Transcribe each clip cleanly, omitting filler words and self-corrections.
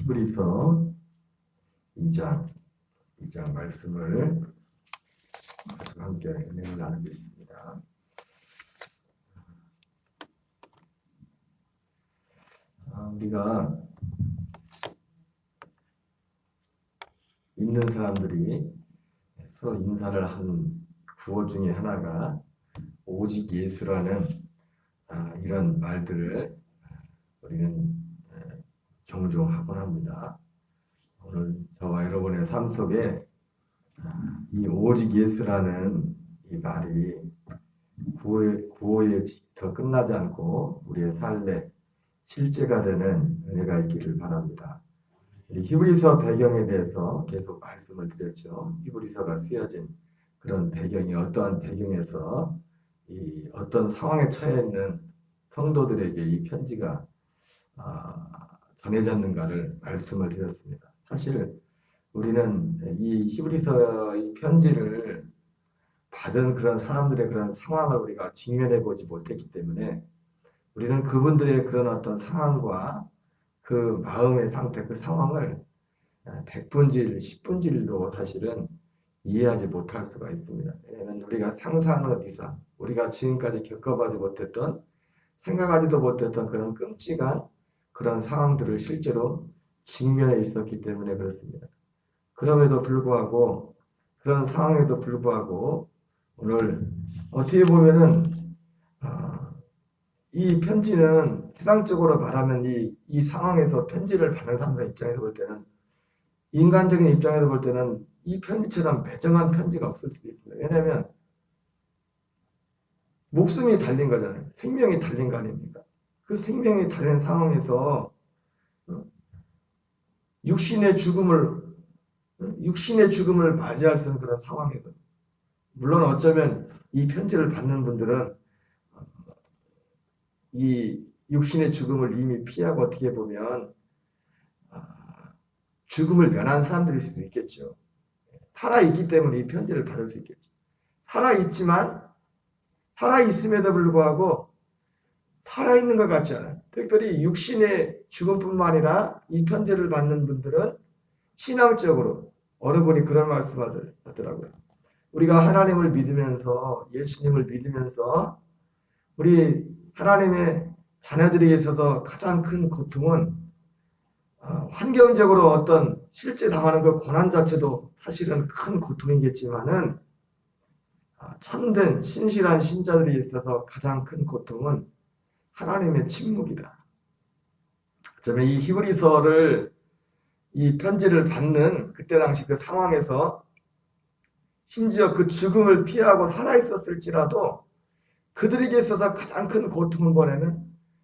히브리서 2장 말씀을 함께 나누고 있습니다. 우리가 있는 사람들이 서로 인사를 한 구호 중에 하나가 오직 예수라는 이런 말들을 우리는 종종 하곤 합니다. 오늘 저와 여러분의 삶 속에 이 오직 예수라는 이 말이 구호에 더 끝나지 않고 우리의 삶의 실제가 되는 은혜가 있기를 바랍니다. 히브리서 배경에 대해서 계속 말씀을 드렸죠. 히브리서가 쓰여진 그런 배경이 어떠한 배경에서 이 어떤 상황에 처해 있는 성도들에게 이 편지가 전해졌는가를 말씀을 드렸습니다. 사실 우리는 이 히브리서의 편지를 받은 그런 사람들의 그런 상황을 우리가 직면해 보지 못했기 때문에 우리는 그분들의 그런 어떤 상황과 그 마음의 상태, 그 상황을 100분질, 10분질도 사실은 이해하지 못할 수가 있습니다. 왜냐하면 우리가 상상하는 이상, 우리가 지금까지 겪어보지 못했던, 생각하지도 못했던 그런 끔찍한 그런 상황들을 실제로 직면해 있었기 때문에 그렇습니다. 그럼에도 불구하고, 그런 상황에도 불구하고, 오늘 어떻게 보면은, 이 편지는 세상적으로 말하면 이 상황에서 편지를 받는 사람의 입장에서 볼 때는, 인간적인 입장에서 볼 때는 이 편지처럼 매정한 편지가 없을 수 있습니다. 왜냐하면 목숨이 달린 거잖아요. 생명이 달린 거 아닙니까? 그 생명이 달린 상황에서 육신의 죽음을 맞이할 수 있는 그런 상황에서, 물론 어쩌면 이 편지를 받는 분들은 이 육신의 죽음을 이미 피하고 어떻게 보면 죽음을 면한 사람들일 수도 있겠죠. 살아있기 때문에 이 편지를 받을 수 있겠죠. 살아있음에도 불구하고 살아있는 것 같지 않아요. 특별히 육신의 죽음뿐만 아니라 이 편지를 받는 분들은 신앙적으로 어느 분이 그런 말씀을 하더라고요. 우리가 하나님을 믿으면서, 예수님을 믿으면서 우리 하나님의 자녀들에게 있어서 가장 큰 고통은 환경적으로 어떤 실제 당하는 그 고난 자체도 사실은 큰 고통이겠지만은 참된 신실한 신자들이 있어서 가장 큰 고통은 하나님의 침묵이다. 저는 이 히브리서를, 이 편지를 받는 그때 당시 그 상황에서 심지어 그 죽음을 피하고 살아있었을지라도 그들에게 있어서 가장 큰 고통을 보내는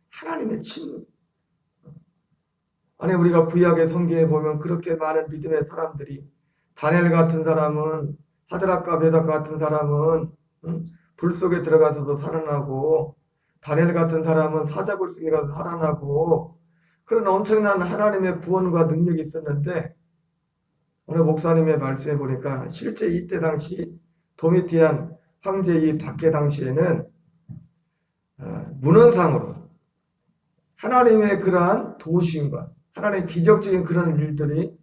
하나님의 침묵. 아니, 우리가 구약의 성경에 보면 그렇게 많은 믿음의 사람들이, 다니엘 같은 사람은, 하드락과 메삭 같은 사람은 불 속에 들어가서도 살아나고, 다니엘 같은 사람은 사자굴 속에 가서 살아나고, 그런 엄청난 하나님의 구원과 능력이 있었는데, 오늘 목사님의 말씀에 보니까 실제 이때 당시 도미티안 황제 이 박해 당시에는 문헌상으로 하나님의 그러한 도우심과 하나님의 기적적인 그런 일들이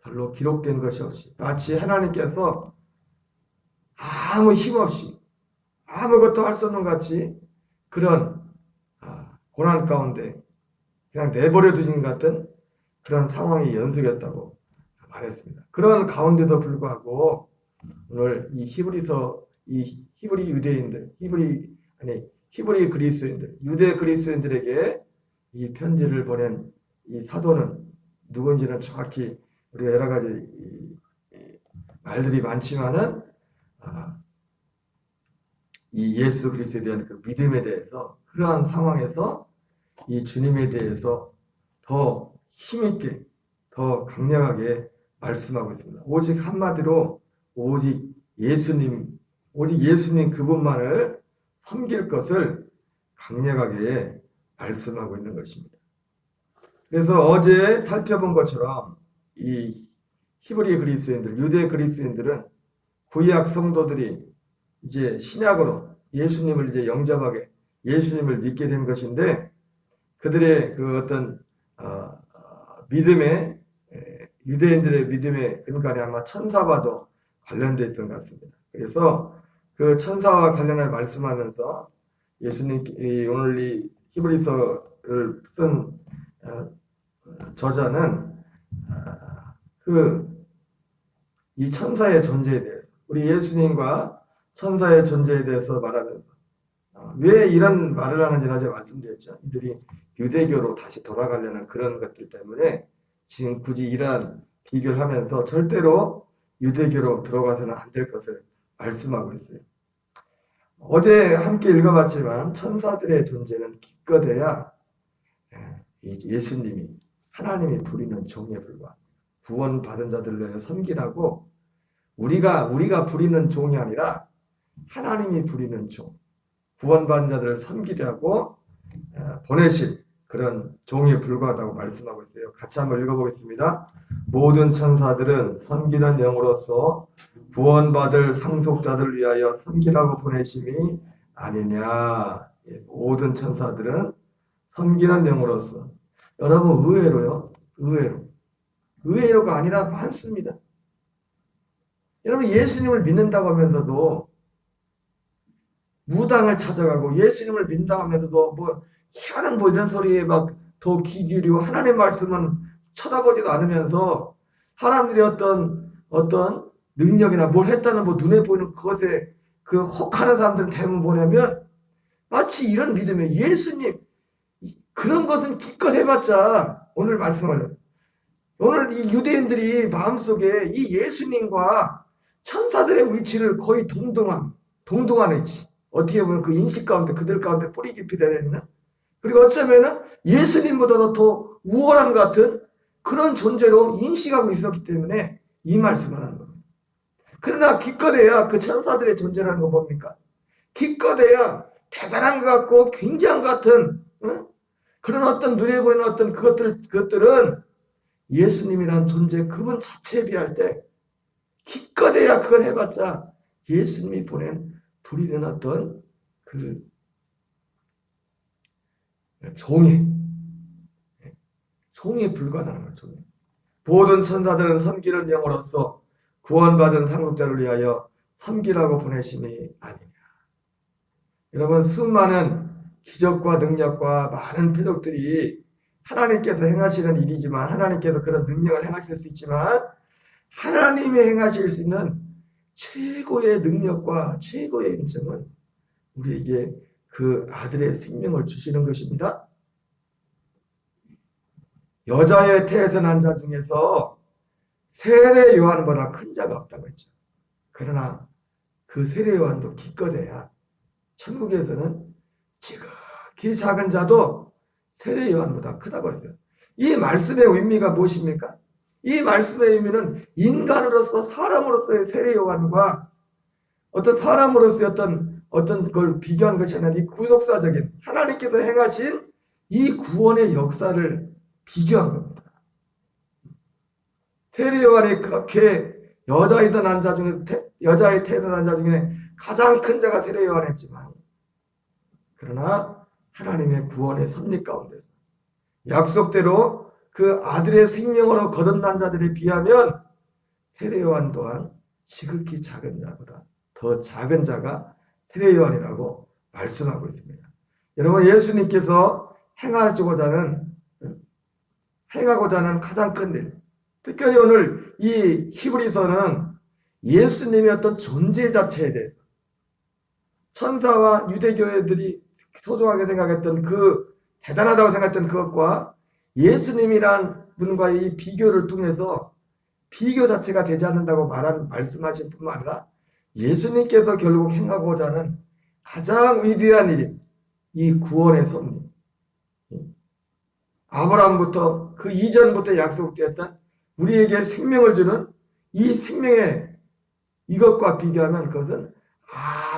별로 기록된 것이 없이 마치 하나님께서 아무 힘 없이 아무것도 할 수 없는 것 같이 그런 고난 가운데 그냥 내버려 두신 것 같은 그런 상황이 연속이었다고 말했습니다. 그런 가운데도 불구하고 오늘 이 히브리서, 이 히브리 유대인들, 히브리 그리스인들, 유대 그리스인들에게 이 편지를 보낸 이 사도는 누군지는 정확히 우리가 여러 가지 말들이 많지만은 이 예수 그리스도에 대한 그 믿음에 대해서, 그러한 상황에서 이 주님에 대해서 더 힘있게, 더 강력하게 말씀하고 있습니다. 오직 한마디로 오직 예수님 그분만을 섬길 것을 강력하게 말씀하고 있는 것입니다. 그래서 어제 살펴본 것처럼 이 히브리 그리스도인들, 유대 그리스도인들은 구약 성도들이 이제 신약으로 예수님을 이제 영접하게, 예수님을 믿게 된 것인데, 그들의 그 어떤 믿음의 유대인들의 믿음의 근간에 아마 천사와도 관련되어 있던 것 같습니다. 그래서 그 천사와 관련해 말씀하면서 예수님이 오늘 이 히브리서를 쓴 저자는 이 천사의 존재에 대해서 우리 예수님과 천사의 존재에 대해서 말하면서 왜 이런 말을 하는지는 어제 말씀드렸죠. 이들이 유대교로 다시 돌아가려는 그런 것들 때문에 지금 굳이 이러한 비교를 하면서 절대로 유대교로 들어가서는 안 될 것을 말씀하고 있어요. 어제 함께 읽어봤지만 천사들의 존재는 기껏해야 예수님이 하나님이 부리는 종에 불과합니다. 구원받은 자들을 위해 섬기라고 우리가 부리는 종이 아니라 하나님이 부리는 종, 구원받은 자들을 섬기려고 보내실 그런 종에 불과하다고 말씀하고 있어요. 같이 한번 읽어보겠습니다. 모든 천사들은 섬기는 영으로서 구원받을 상속자들을 위하여 섬기라고 보내심이 아니냐. 모든 천사들은 섬기는 영으로서. 여러분 의외로요. 의외로가 아니라 많습니다. 여러분 예수님을 믿는다고 하면서도 무당을 찾아가고 예수님을 믿는다고 하면서도 희한한 이런 소리에 막 더 귀 기울이고 하나님의 말씀은 쳐다보지도 않으면서 사람들이 어떤 능력이나 뭘 했다는 눈에 보이는 그것에 혹하는 사람들은 대부분 뭐냐면 마치 이런 믿음에 예수님 그런 것은 기껏 해봤자 오늘 말씀을 오늘 이 유대인들이 마음속에 이 예수님과 천사들의 위치를 거의 동등한 위치 어떻게 보면 그 인식 가운데 그들 가운데 뿌리 깊이 되어있는 그리고 어쩌면은 예수님보다도 더 우월한 것 같은 그런 존재로 인식하고 있었기 때문에 이 말씀을 하는 겁니다. 그러나 기껏해야 그 천사들의 존재라는 건 뭡니까? 기껏해야 대단한 것 같고 굉장한 것 같은 그런 어떤 눈에 보이는 어떤 그것들은 예수님이라는 존재 그분 자체에 비할 때 기껏해야 그걸 해봤자 예수님이 보낸 부리는 어떤 종에 불과하다는 거죠. 모든 천사들은 섬기는 영으로서 구원받은 상속자를 위하여 섬기라고 보내심이 아니냐. 여러분 수많은 기적과 능력과 많은 표적들이 하나님께서 행하시는 일이지만 하나님께서 그런 능력을 행하실 수 있지만 하나님이 행하실 수 있는 최고의 능력과 최고의 인정은 우리에게 그 아들의 생명을 주시는 것입니다. 여자의 태에서 난 자 중에서 세례 요한보다 큰 자가 없다고 했죠. 그러나 그 세례 요한도 기껏해야 천국에서는 지극히 작은 자도 세례 요한보다 크다고 했어요. 이 말씀의 의미가 무엇입니까? 이 말씀의 의미는 인간으로서 사람으로서의 세례 요한과 어떤 사람으로서의 어떤 걸 비교한 것이 아니라 이 구속사적인 하나님께서 행하신 이 구원의 역사를 비교한 겁니다. 세례 요한이 그렇게 여자의 태에서 난 자 중에 가장 큰 자가 세례 요한이었지만 그러나 하나님의 구원의 섭리 가운데서 약속대로 그 아들의 생명으로 거듭난 자들에 비하면 세례 요한 또한 지극히 작은 자보다 더 작은 자가 세례 요한이라고 말씀하고 있습니다. 여러분 예수님께서 행하고자 하는 가장 큰 일, 특별히 오늘 이 히브리서는 예수님의 어떤 존재 자체에 대해서 천사와 유대교회들이 소중하게 생각했던 대단하다고 생각했던 그것과 예수님이란 분과의 이 비교를 통해서 비교 자체가 되지 않는다고 말씀하신 뿐만 아니라 예수님께서 결국 행하고자 하는 가장 위대한 일인 이 구원의 섭리. 아브라함부터 그 이전부터 약속되었던 우리에게 생명을 주는 이 생명의 이것과 비교하면 그것은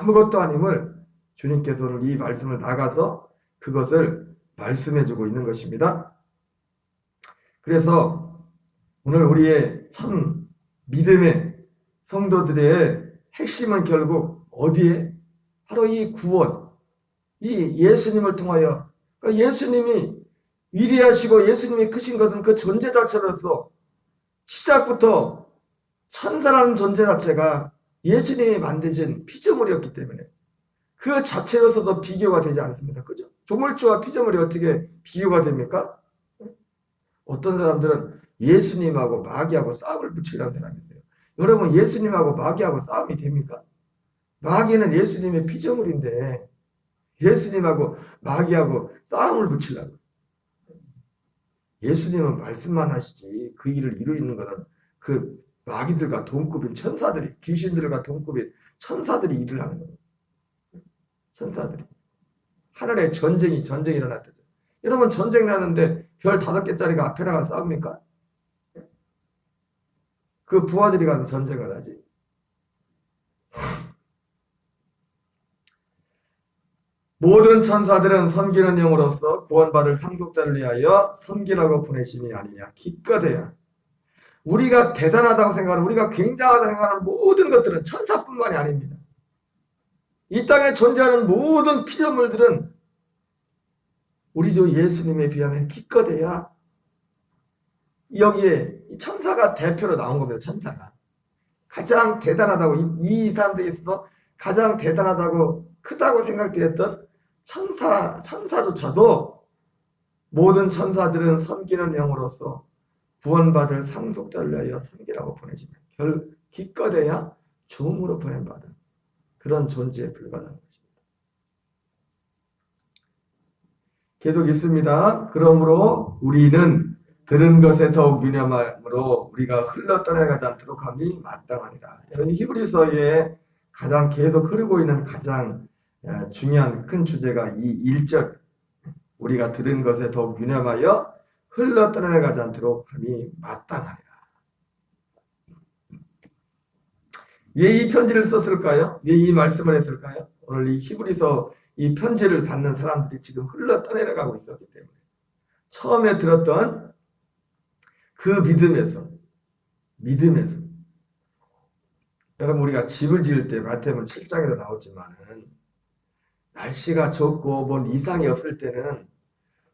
아무것도 아님을 주님께서 오늘 이 말씀을 나가서 그것을 말씀해주고 있는 것입니다. 그래서 오늘 우리의 참 믿음의 성도들의 핵심은 결국 어디에? 바로 이 구원, 이 예수님을 통하여 그러니까 예수님이 위대하시고 예수님이 크신 것은 그 존재 자체로서 시작부터 천사라는 존재 자체가 예수님이 만드신 피조물이었기 때문에 그 자체로서도 비교가 되지 않습니다. 그죠? 조물주와 피조물이 어떻게 비교가 됩니까? 어떤 사람들은 예수님하고 마귀하고 싸움을 붙이려는 사람이 있어요. 여러분, 예수님하고 마귀하고 싸움이 됩니까? 마귀는 예수님의 피조물인데 예수님하고 마귀하고 싸움을 붙이려고. 예수님은 말씀만 하시지 그 일을 이루는 것은 그 마귀들과 동급인 천사들이, 귀신들과 동급인 천사들이 일을 하는 거예요. 천사들이. 하늘에 전쟁이 일어났대요. 여러분, 전쟁 나는데 별 5개짜리가 앞에 나가 싸웁니까? 그 부하들이 가서 전쟁을 하지. 모든 천사들은 섬기는 영으로서 구원받을 상속자를 위하여 섬기라고 보내심이 아니냐. 기껏해야 우리가 대단하다고 생각하는, 우리가 굉장하다고 생각하는 모든 것들은 천사뿐만이 아닙니다. 이 땅에 존재하는 모든 피조물들은 우리 주 예수님에 비하면 기껏해야 여기에 천사가 대표로 나온 겁니다. 천사가 가장 대단하다고, 이 사람들에 있어서 가장 대단하다고 크다고 생각되었던 천사조차도 모든 천사들은 섬기는 영으로서 구원받을 상속자를 위하여 섬기라고 보내시면 기껏해야 종으로 보낸받은 그런 존재에 불과한 것입니다. 계속 읽습니다. 그러므로 우리는 들은 것에 더욱 유념함으로 우리가 흘러 떠나가지 않도록 함이 마땅하니라. 여러분, 히브리서에 가장 계속 흐르고 있는 가장 중요한 큰 주제가 이 1절, 우리가 들은 것에 더욱 유념하여 흘러 떠나가지 않도록 함이 마땅하니라. 왜 이 편지를 썼을까요? 왜 이 말씀을 했을까요? 오늘 이 히브리서 이 편지를 받는 사람들이 지금 흘러 떠내려가고 있었기 때문에 처음에 들었던 그 믿음에서 여러분, 우리가 집을 지을 때 마태복음 7장에도 나오지만은 날씨가 좋고 뭔 이상이 없을 때는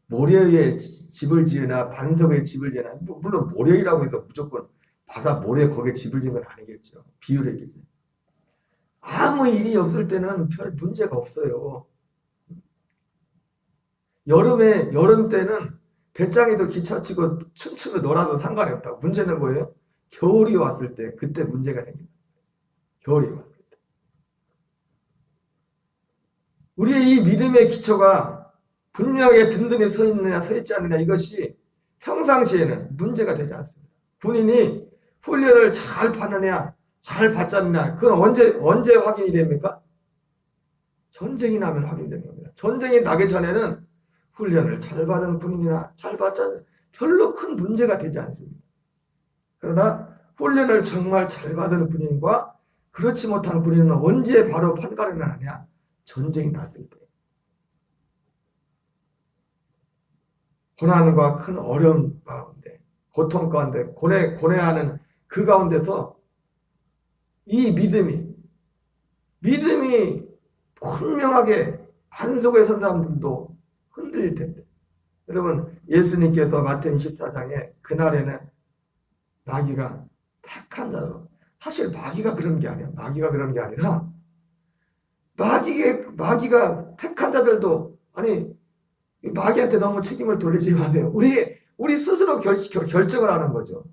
모래 위에 집을 지으나 반석 위에 집을 지으나, 물론 모래이라고 해서 무조건 바다 모래 거기에 집을 지은 건 아니겠죠. 비유를 했겠죠. 아무 일이 없을 때는 별 문제가 없어요. 여름 때는 배짱이도 기차 치고 춤추며 놀아도 상관이 없다고. 문제는 뭐예요? 겨울이 왔을 때, 그때 문제가 생깁니다. 겨울이 왔을 때. 우리의 이 믿음의 기초가 분명하게 든든히 서 있느냐 서 있지 않느냐, 이것이 평상시에는 문제가 되지 않습니다. 군인이 훈련을 잘 받느냐 잘 받지 않느냐, 그건 언제 확인이 됩니까? 전쟁이 나면 확인되는 겁니다. 전쟁이 나기 전에는 훈련을 잘 받은 군인이나 잘 받지 않는 별로 큰 문제가 되지 않습니다. 그러나 훈련을 정말 잘 받은 군인과 그렇지 못한 군인은 언제 바로 판가름을 하냐? 전쟁이 났을 때. 고난과 큰 어려움 가운데, 고통 가운데, 고뇌하는 그 가운데서 이 믿음이 분명하게 반석에 선 사람들도 흔들릴 텐데, 여러분, 예수님께서 마태복음 14장에 그날에는 마귀가 택한 자로, 사실 마귀가 그런 게 아니라 마귀가 택한 자들도, 아니, 마귀한테 너무 책임을 돌리지 마세요. 우리 스스로 결정을 하는 거죠.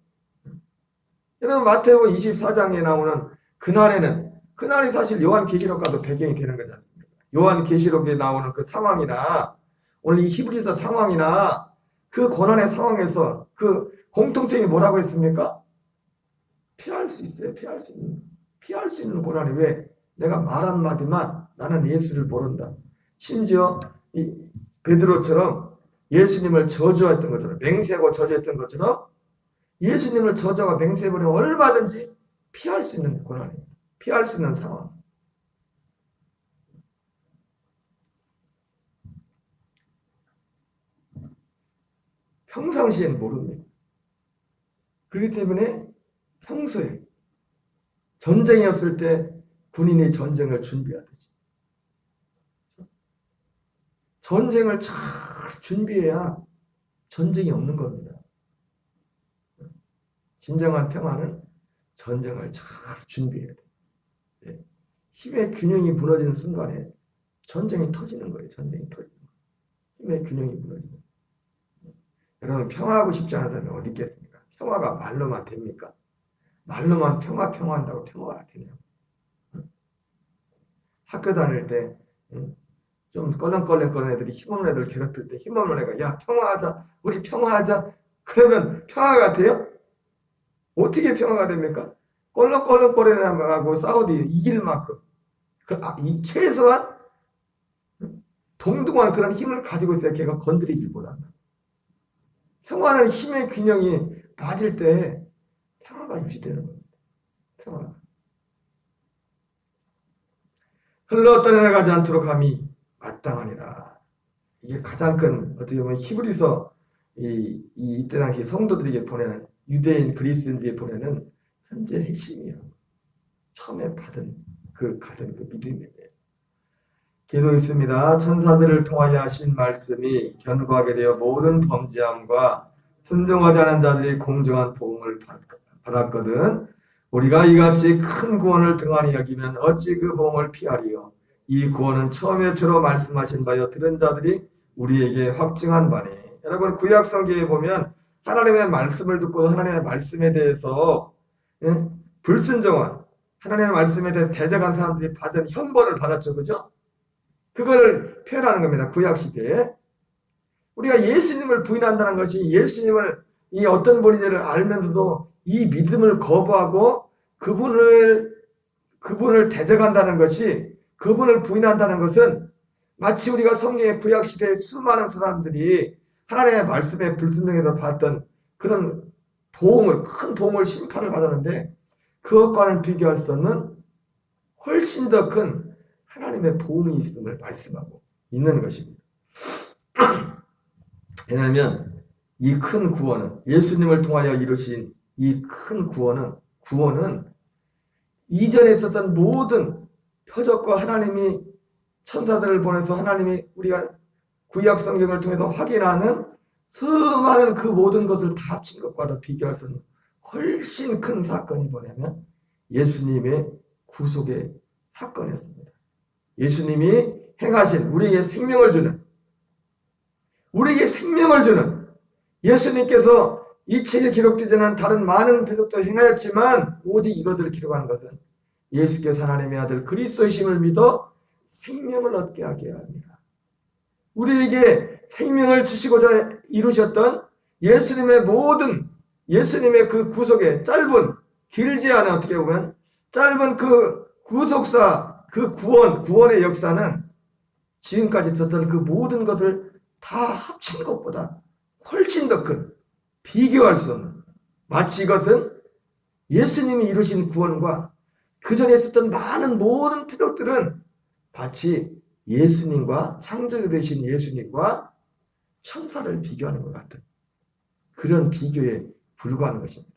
여러분, 마태복음 24장에 나오는 그날이 사실 요한계시록과도 배경이 되는 거지 않습니까? 요한계시록에 나오는 그 상황이나 오늘 이 히브리서 상황이나 그 고난의 상황에서 그 공통점이 뭐라고 했습니까? 피할 수 있어요. 피할 수 있는 고난이, 왜? 내가 말 한마디만 나는 예수를 모른다. 심지어 이 베드로처럼 예수님을 저주했던 것처럼, 맹세하고 저주했던 것처럼 예수님을 저주하고 맹세해버리면 얼마든지 피할 수 있는 고난입니다. 피할 수 있는 상황. 평상시엔 모릅니다. 그렇기 때문에 평소에 전쟁이 없을 때 군인이 전쟁을 준비하듯이 전쟁을 잘 준비해야 전쟁이 없는 겁니다. 진정한 평화는 전쟁을 잘 준비해야 돼. 예. 힘의 균형이 무너지는 순간에 전쟁이 터지는 거예요. 전쟁이 터지는 거예요. 힘의 균형이 무너지는 거예요. 여러분, 평화하고 싶지 않은 사람이 어디 있겠습니까? 평화가 말로만 됩니까? 말로만 평화한다고 평화가 되냐고. 학교 다닐 때 좀 껄렁껄렁거리는 애들이 힘없는 애들 괴롭힐 때 힘없는 애가 야 평화하자, 우리 평화하자, 그러면 평화가 돼요? 어떻게 평화가 됩니까? 껄렁껄렁거리는 애하고 싸워도 이길 만큼 최소한 동등한 그런 힘을 가지고 있어야 걔가 건드리기보다는. 평화는 힘의 균형이 맞을 때 평화가 유지되는 겁니다. 평화. 흘러 떠내려가지 않도록 함이 마땅하니라. 이게 가장 큰, 어떻게 보면 히브리서 이때 당시 성도들에게 보내는, 유대인 그리스인들에게 보내는 현재 핵심이에요. 처음에 받은 그 믿음이에요. 계속 있습니다. 천사들을 통하여 하신 말씀이 견고하게 되어 모든 범죄함과 순종하지 않은 자들이 공정한 보응을 받았거든. 우리가 이같이 큰 구원을 등한히 여기면 어찌 그 보응을 피하리요. 이 구원은 처음에 주로 말씀하신 바여 들은 자들이 우리에게 확증한 바니. 여러분, 구약 성경에 보면 하나님의 말씀을 듣고 하나님의 말씀에 대해서 불순종한, 하나님의 말씀에 대해 대적한 사람들이 받은 형벌을 받았죠. 그죠? 그걸 표현하는 겁니다. 구약 시대에. 우리가 예수님을 부인한다는 것이 예수님을 이 어떤 분인지를 알면서도 이 믿음을 거부하고 그분을 대적한다는 것이, 그분을 부인한다는 것은 마치 우리가 성경의 구약 시대에 수많은 사람들이 하나님의 말씀에 불순종해서 받았던 그런 큰 도움을, 심판을 받았는데 그것과는 비교할 수 없는 훨씬 더 큰 하나님의 보응이 있음을 말씀하고 있는 것입니다. 왜냐하면 이 큰 구원은, 예수님을 통하여 이루신 이 큰 구원은 이전에 있었던 모든 표적과 하나님이 천사들을 보내서 하나님이 우리가 구약 성경을 통해서 확인하는 수많은 그 모든 것을 다 합친 것과도 비교할 수 없는 훨씬 큰 사건이 뭐냐면 예수님의 구속의 사건이었습니다. 예수님이 행하신 우리에게 생명을 주는 예수님께서 이 책에 기록되지 않은 다른 많은 표적도 행하였지만 오직 이것을 기록하는 것은 예수께서 하나님의 아들 그리스도이심을 믿어 생명을 얻게 하게 합니다. 우리에게 생명을 주시고자 이루셨던 예수님의 그 구속의 길지 않은, 어떻게 보면 짧은 그 구속사, 그 구원의 역사는 지금까지 있었던 그 모든 것을 다 합친 것보다 훨씬 더 큰, 비교할 수 없는, 마치 이것은 예수님이 이루신 구원과 그 전에 있었던 많은 모든 표적들은 마치 예수님과, 창조주 되신 예수님과 천사를 비교하는 것 같은 그런 비교에 불과한 것입니다.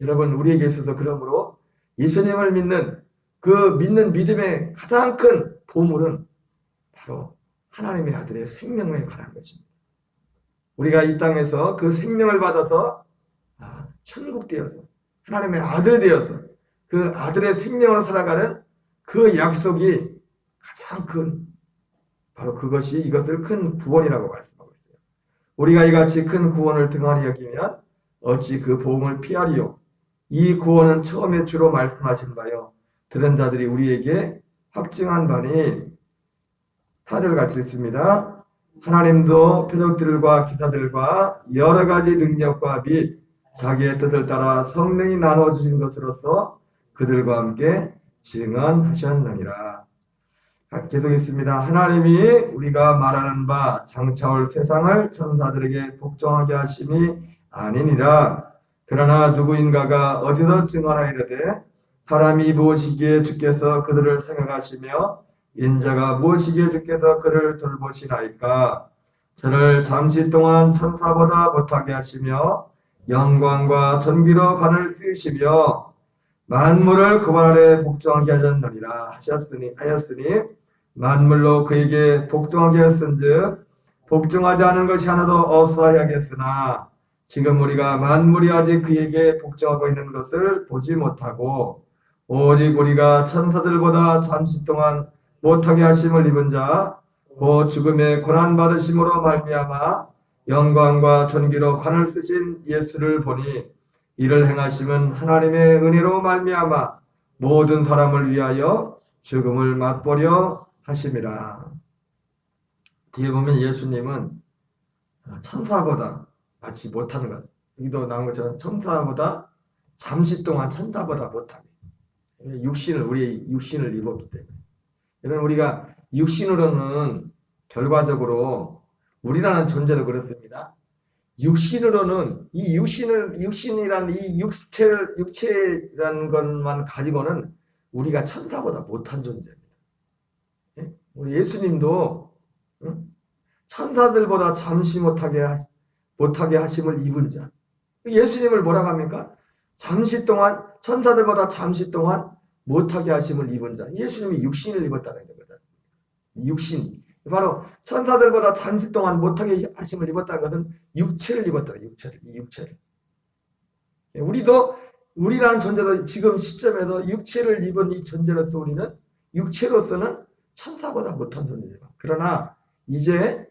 여러분, 우리에게 있어서 그러므로 예수님을 믿는 믿음의 가장 큰 보물은 바로 하나님의 아들의 생명에 관한 것입니다. 우리가 이 땅에서 그 생명을 받아서 천국 되어서 하나님의 아들 되어서 그 아들의 생명으로 살아가는 그 약속이 가장 큰, 바로 이것을 큰 구원이라고 말씀하고 있어요. 우리가 이같이 큰 구원을 등한히 여기면 어찌 그 보응을 피하리요. 이 구원은 처음에 주로 말씀하신 바요 들은 자들이 우리에게 확증한 바니. 4절 같이 읽습니다. 하나님도 표적들과 기사들과 여러 가지 능력과 및 자기의 뜻을 따라 성령이 나눠주신 것으로서 그들과 함께 증언하셨느니라. 계속 있습니다. 하나님이 우리가 말하는 바 장차올 세상을 천사들에게 복종하게 하심이 아니니라. 그러나 누구인가가 어디서 증언하여 이르되 사람이 무엇이기에 주께서 그들을 생각하시며 인자가 무엇이기에 주께서 그를 돌보시나이까. 저를 잠시 동안 천사보다 못하게 하시며 영광과 존귀로 관을 쓰시며 만물을 그발 아래 복종하게 하셨느니라 하였으니 만물로 그에게 복종하게 하였은즉 복종하지 않은 것이 하나도 없어야겠으나 지금 우리가 만물이 아직 그에게 복종하고 있는 것을 보지 못하고 오직 우리가 천사들보다 잠시 동안 못하게 하심을 입은 자 곧 죽음의 고난 받으심으로 말미암아 영광과 존귀로 관을 쓰신 예수를 보니 이를 행하심은 하나님의 은혜로 말미암아 모든 사람을 위하여 죽음을 맛보려 하심이라. 뒤에 보면 예수님은 천사보다 마치 못하는 것. 여기도 나온 것처럼 천사보다 잠시 동안 천사보다 못하게. 우리의 육신을 입었기 때문에. 여러분, 우리가 육신으로는 결과적으로 우리라는 존재도 그렇습니다. 육신으로는 육신이란 이 육체라는 것만 가지고는 우리가 천사보다 못한 존재입니다. 우리 예수님도 천사들보다 잠시 못하게 하심을 입은 자. 예수님을 뭐라고 합니까? 잠시 동안, 천사들보다 잠시 동안 못하게 하심을 입은 자. 예수님이 육신을 입었다는 거죠. 육신. 바로 천사들보다 잠시 동안 못하게 하심을 입었다는 것은 육체를 입었다. 육체를. 우리라는 존재도 지금 시점에서 육체를 입은 이 존재로서 우리는 육체로서는 천사보다 못한 존재다. 그러나 이제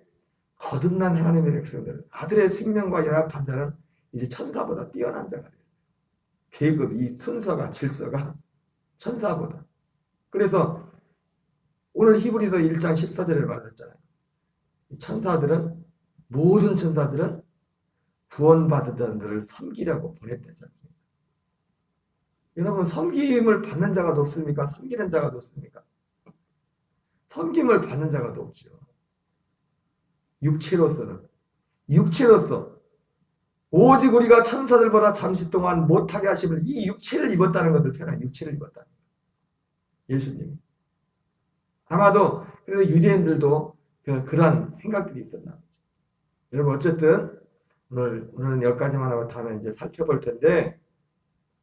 거듭난 하나님의 백성들, 아들의 생명과 연합한 자는 이제 천사보다 뛰어난 자가 됐어요. 계급, 이 순서가, 질서가 천사보다. 그래서 오늘 히브리서 1장 14절을 말했잖아요. 모든 천사들은 구원받은 자들을 섬기려고 보냈다지 않습니까? 여러분, 섬김을 받는 자가 높습니까? 섬기는 자가 높습니까? 섬김을 받는 자가 높죠. 육체로서 오직 우리가 천사들보다 잠시 동안 못하게 하심을 이 육체를 입었다는 것을 표현한 육체를 입었다. 예수님이. 아마도 그래서 유대인들도 그런 생각들이 있었나. 여러분, 어쨌든 오늘은 여기까지만 하고 다음에 이제 살펴볼 텐데,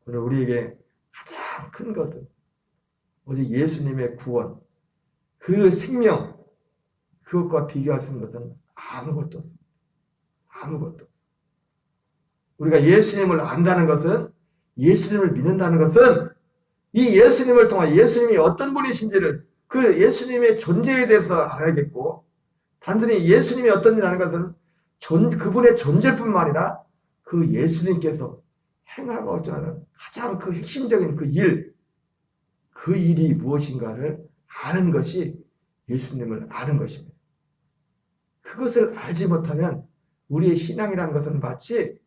오늘 우리에게 가장 큰 것은 오직 예수님의 구원, 그 생명, 그것과 비교할 수 있는 것은 아무것도 없습니다. 아무것도 없습니다. 우리가 예수님을 안다는 것은, 예수님을 믿는다는 것은 이 예수님을 통해 예수님이 어떤 분이신지를, 그 예수님의 존재에 대해서 알아야겠고, 단순히 예수님이 어떤 분이 아는 것은 그분의 존재뿐만 아니라 그 예수님께서 행하고자 하는 가장 그 핵심적인 그 일이 무엇인가를 아는 것이 예수님을 아는 것입니다. 그것을 알지 못하면 우리의 신앙이라는 것은 마치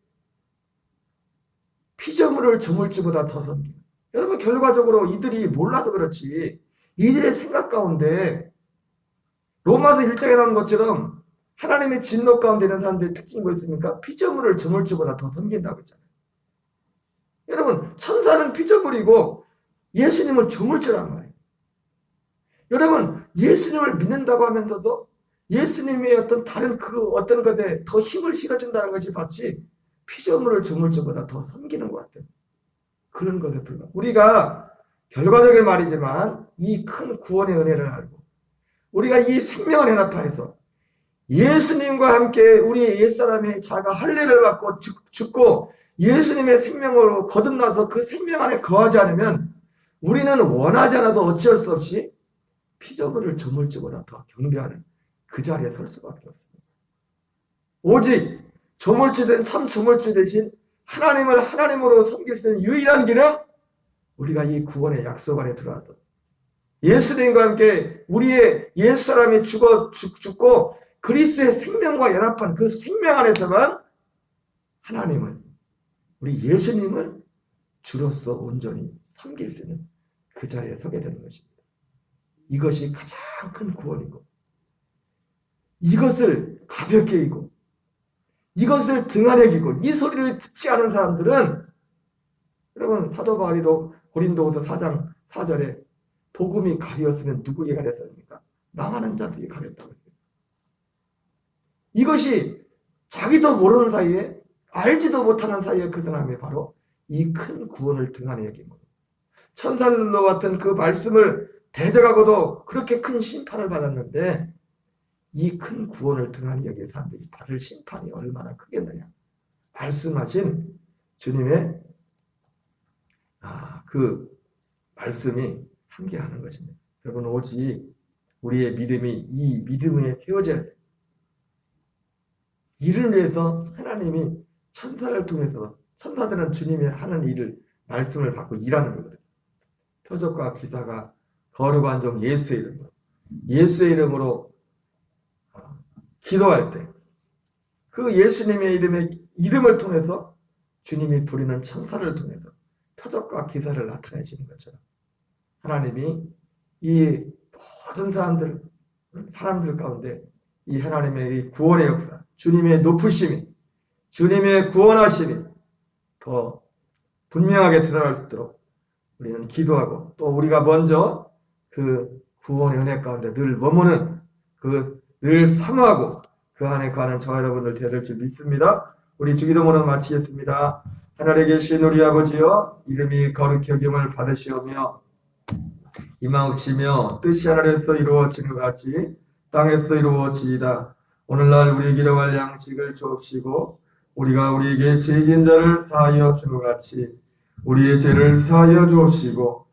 피조물을 저물지보다 더 섬기는. 여러분, 결과적으로 이들이 몰라서 그렇지, 이들의 생각 가운데 로마서 1장에 나오는 것처럼 하나님의 진노 가운데 있는 사람들의 특징이 뭐였습니까? 피조물을 저물지보다 더 섬긴다고 했잖아요. 여러분, 천사는 피조물이고 예수님을 저물지란 말이에요. 여러분, 예수님을 믿는다고 하면서도 예수님의 어떤 어떤 것에 더 힘을 실어준다는 것이 마치 피조물을 저물지보다 더 섬기는 것 같아요. 그런 것에 불과. 우리가 결과적인 말이지만 이 큰 구원의 은혜를 알고 우리가 이 생명을 연합하여서 예수님과 함께 우리 옛사람의 자가 할례를 받고 죽고 예수님의 생명으로 거듭나서 그 생명 안에 거하지 않으면 우리는 원하지 않아도 어찌할 수 없이 피조물을 저물지보다 더 경배하는 그 자리에 설 수밖에 없습니다. 오직 참 조물주 대신 하나님을 하나님으로 섬길 수 있는 유일한 길은 우리가 이 구원의 약속 안에 들어와서 예수님과 함께 우리의 옛사람이 죽고 그리스도의 생명과 연합한 그 생명 안에서만 우리 예수님을 주로서 온전히 섬길 수 있는 그 자리에 서게 되는 것입니다. 이것이 가장 큰 구원이고, 이것을 가볍게 여기고, 이것을 등한히 여기고, 이 소리를 듣지 않은 사람들은, 여러분, 사도 바울이도 고린도후서 4장 4절에 복음이 가리었으면 누구에게 가렸습니까? 망하는 자들이 가렸다고 했어요. 이것이 자기도 모르는 사이에, 알지도 못하는 사이에 그 사람이 바로 이 큰 구원을 등한히 여기고, 천사들과 같은 그 말씀을 대적하고도 그렇게 큰 심판을 받았는데, 이 큰 구원을 등한히 여긴 사람들이 받을 심판이 얼마나 크겠느냐. 말씀하신 주님의 그 말씀이 함께하는 것입니다. 여러분, 오직 우리의 믿음이 이 믿음에 세워져야 돼요. 이를 위해서 하나님이 천사를 통해서, 천사들은 주님이 하는 일을, 말씀을 받고 일하는 거거든요. 표적과 기사가 거룩한 종 예수의 이름으로, 예수의 이름으로 기도할 때 그 예수님의 이름을 통해서 주님이 부리는 천사를 통해서 표적과 기사를 나타내시는 것처럼 하나님이 이 모든 사람들 가운데 이 하나님의 이 구원의 역사, 주님의 높으심이, 주님의 구원하심이 더 분명하게 드러날 수 있도록 우리는 기도하고, 또 우리가 먼저 그 구원의 은혜 가운데 늘 머무는, 늘 사모하고 그 안에 거하는 저와 여러분들 되될 줄 믿습니다. 우리 주기도문을 마치겠습니다. 하늘에 계신 우리 아버지여, 이름이 거룩히 여김을 받으시오며 임하옵시며 뜻이 하늘에서 이루어지는 것 같이 땅에서 이루어지이다. 오늘날 우리에게 일용할 양식을 주옵시고, 우리가 우리에게 죄진 자를 사하여 준 것 같이 우리의 죄를 사하여 주옵시고,